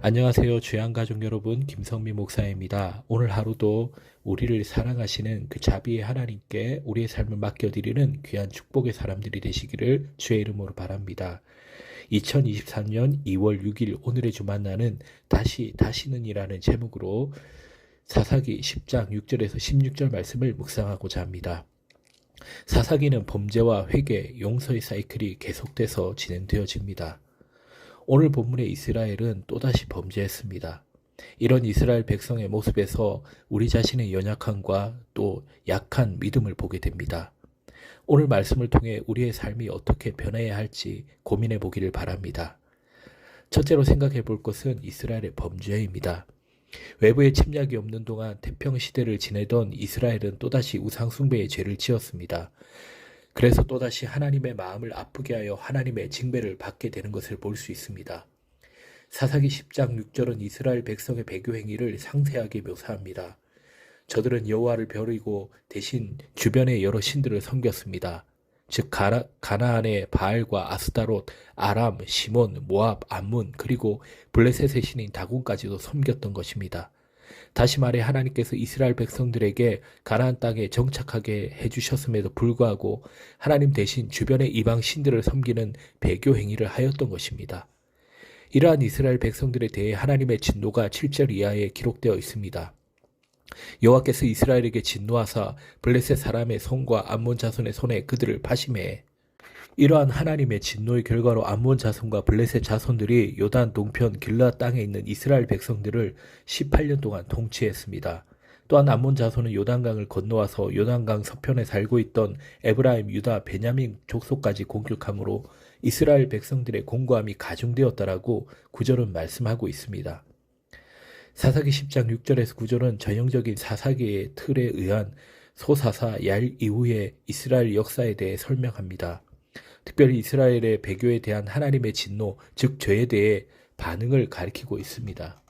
안녕하세요. 주양가족 여러분, 김성미 목사입니다. 오늘 하루도 우리를 사랑하시는 그 자비의 하나님께 우리의 삶을 맡겨드리는 귀한 축복의 사람들이 되시기를 주의 이름으로 바랍니다. 2023년 2월 6일 오늘의 주만나는 다시는이라는 제목으로 사사기 10장 6절에서 16절 말씀을 묵상하고자 합니다. 사사기는 범죄와 회개, 용서의 사이클이 계속돼서 진행되어집니다. 오늘 본문의 이스라엘은 또다시 범죄했습니다. 이런 이스라엘 백성의 모습에서 우리 자신의 연약함과 또 약한 믿음을 보게 됩니다. 오늘 말씀을 통해 우리의 삶이 어떻게 변해야 할지 고민해 보기를 바랍니다. 첫째로 생각해 볼 것은 이스라엘의 범죄입니다. 외부의 침략이 없는 동안 태평시대를 지내던 이스라엘은 또다시 우상숭배의 죄를 지었습니다. 그래서 또다시 하나님의 마음을 아프게 하여 하나님의 징배를 받게 되는 것을 볼 수 있습니다. 사사기 10장 6절은 이스라엘 백성의 배교 행위를 상세하게 묘사합니다. 저들은 여호와를 버리고 대신 주변의 여러 신들을 섬겼습니다. 즉 가나안의 바알과 아스타롯, 아람, 시몬, 모압, 암문 그리고 블레셋의 신인 다곤까지도 섬겼던 것입니다. 다시 말해 하나님께서 이스라엘 백성들에게 가나안 땅에 정착하게 해주셨음에도 불구하고 하나님 대신 주변의 이방 신들을 섬기는 배교 행위를 하였던 것입니다. 이러한 이스라엘 백성들에 대해 하나님의 진노가 7절 이하에 기록되어 있습니다. 여호와께서 이스라엘에게 진노하사 블레셋 사람의 손과 암몬 자손의 손에 그들을 파심해 이러한 하나님의 진노의 결과로 암몬 자손과 블레셋 자손들이 요단 동편 길르앗 땅에 있는 이스라엘 백성들을 18년 동안 통치했습니다. 또한 암몬 자손은 요단강을 건너와서 요단강 서편에 살고 있던 에브라임, 유다, 베냐민 족속까지 공격함으로 이스라엘 백성들의 공고함이 가중되었다라고 구절은 말씀하고 있습니다. 사사기 10장 6절에서 9절은 전형적인 사사기의 틀에 의한 소사사 얄 이후의 이스라엘 역사에 대해 설명합니다. 특별히 이스라엘의 배교에 대한 하나님의 진노, 즉 죄에 대해 반응을 가리키고 있습니다.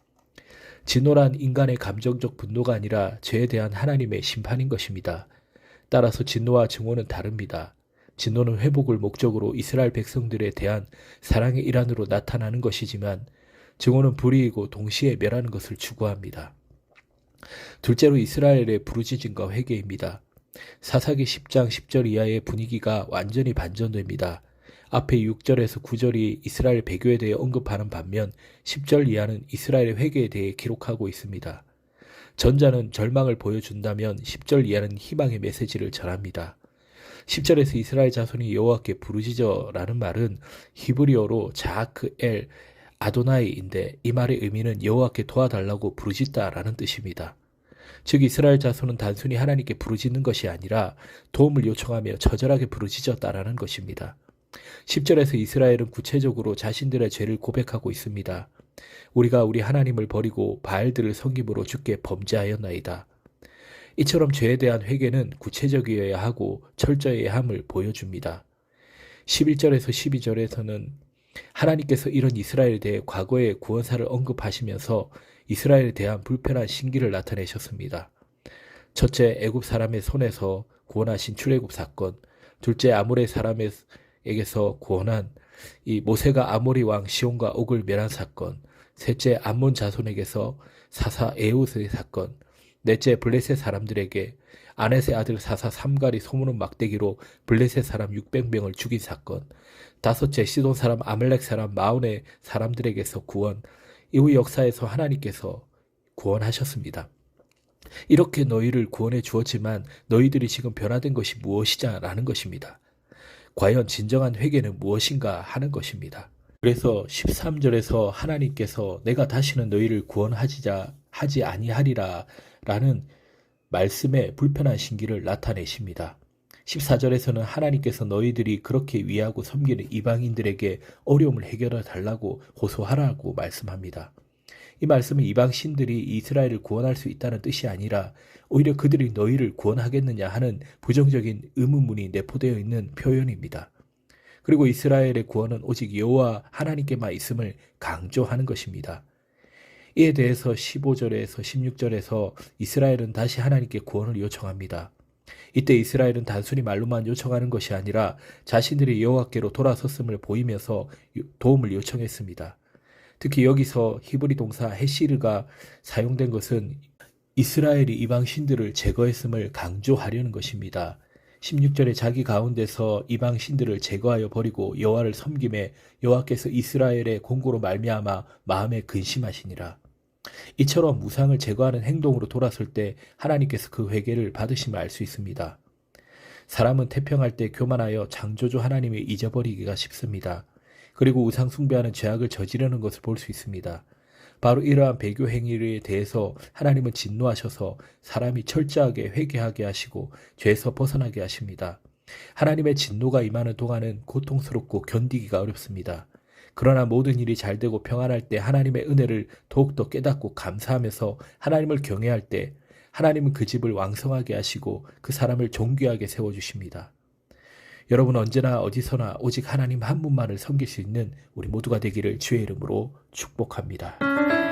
진노란 인간의 감정적 분노가 아니라 죄에 대한 하나님의 심판인 것입니다. 따라서 진노와 증오는 다릅니다. 진노는 회복을 목적으로 이스라엘 백성들에 대한 사랑의 일환으로 나타나는 것이지만 증오는 불의이고 동시에 멸하는 것을 추구합니다. 둘째로 이스라엘의 부르짖음과 회개입니다. 사사기 10장 10절 이하의 분위기가 완전히 반전됩니다. 앞에 6절에서 9절이 이스라엘 배교에 대해 언급하는 반면 10절 이하는 이스라엘의 회개에 대해 기록하고 있습니다. 전자는 절망을 보여준다면 10절 이하는 희망의 메시지를 전합니다. 10절에서 이스라엘 자손이 여호와께 부르짖어라는 말은 히브리어로 자크 엘 아도나이인데 이 말의 의미는 여호와께 도와달라고 부르짖다라는 뜻입니다. 즉 이스라엘 자손은 단순히 하나님께 부르짖는 것이 아니라 도움을 요청하며 처절하게 부르짖었다라는 것입니다. 10절에서 이스라엘은 구체적으로 자신들의 죄를 고백하고 있습니다. 우리가 우리 하나님을 버리고 바알들을 섬김으로 주께 범죄하였나이다. 이처럼 죄에 대한 회개는 구체적이어야 하고 철저해야 함을 보여줍니다. 11절에서 12절에서는 하나님께서 이런 이스라엘에 대해 과거의 구원사를 언급하시면서 이스라엘에 대한 불편한 신기를 나타내셨습니다. 첫째, 애굽 사람의 손에서 구원하신 출애굽 사건. 둘째, 아모레 사람에게서 구원한 이 모세가 아모리 왕 시온과 옥을 멸한 사건. 셋째, 암몬 자손에게서 사사 에웃의 사건. 넷째, 블레셋 사람들에게 아넷의 아들 사사 삼갈이 소문은 막대기로 블레셋 사람 600명을 죽인 사건. 다섯째, 시돈 사람 아말렉 사람 마온의 사람들에게서 구원. 이후 역사에서 하나님께서 구원하셨습니다. 이렇게 너희를 구원해 주었지만 너희들이 지금 변화된 것이 무엇이냐라는 것입니다. 과연 진정한 회개는 무엇인가 하는 것입니다. 그래서 13절에서 하나님께서 내가 다시는 너희를 하지 아니하리라 라는 말씀에 불편한 신기를 나타내십니다. 14절에서는 하나님께서 너희들이 그렇게 위하고 섬기는 이방인들에게 어려움을 해결해 달라고 호소하라고 말씀합니다. 이 말씀은 이방 신들이 이스라엘을 구원할 수 있다는 뜻이 아니라 오히려 그들이 너희를 구원하겠느냐 하는 부정적인 의문문이 내포되어 있는 표현입니다. 그리고 이스라엘의 구원은 오직 여호와 하나님께만 있음을 강조하는 것입니다. 이에 대해서 15절에서 16절에서 이스라엘은 다시 하나님께 구원을 요청합니다. 이때 이스라엘은 단순히 말로만 요청하는 것이 아니라 자신들이 여호와께로 돌아섰음을 보이면서 도움을 요청했습니다. 특히 여기서 히브리 동사 헤시르가 사용된 것은 이스라엘이 이방 신들을 제거했음을 강조하려는 것입니다. 16절에 자기 가운데서 이방 신들을 제거하여 버리고 여호와를 섬김에 여호와께서 이스라엘의 공고로 말미암아 마음에 근심하시니라. 이처럼 우상을 제거하는 행동으로 돌았을 때 하나님께서 그 회개를 받으심을 알 수 있습니다. 사람은 태평할 때 교만하여 창조주 하나님을 잊어버리기가 쉽습니다. 그리고 우상 숭배하는 죄악을 저지르는 것을 볼 수 있습니다. 바로 이러한 배교 행위에 대해서 하나님은 진노하셔서 사람이 철저하게 회개하게 하시고 죄에서 벗어나게 하십니다. 하나님의 진노가 임하는 동안은 고통스럽고 견디기가 어렵습니다. 그러나 모든 일이 잘되고 평안할 때 하나님의 은혜를 더욱더 깨닫고 감사하면서 하나님을 경외할 때 하나님은 그 집을 왕성하게 하시고 그 사람을 존귀하게 세워주십니다. 여러분 언제나 어디서나 오직 하나님 한 분만을 섬길 수 있는 우리 모두가 되기를 주의 이름으로 축복합니다.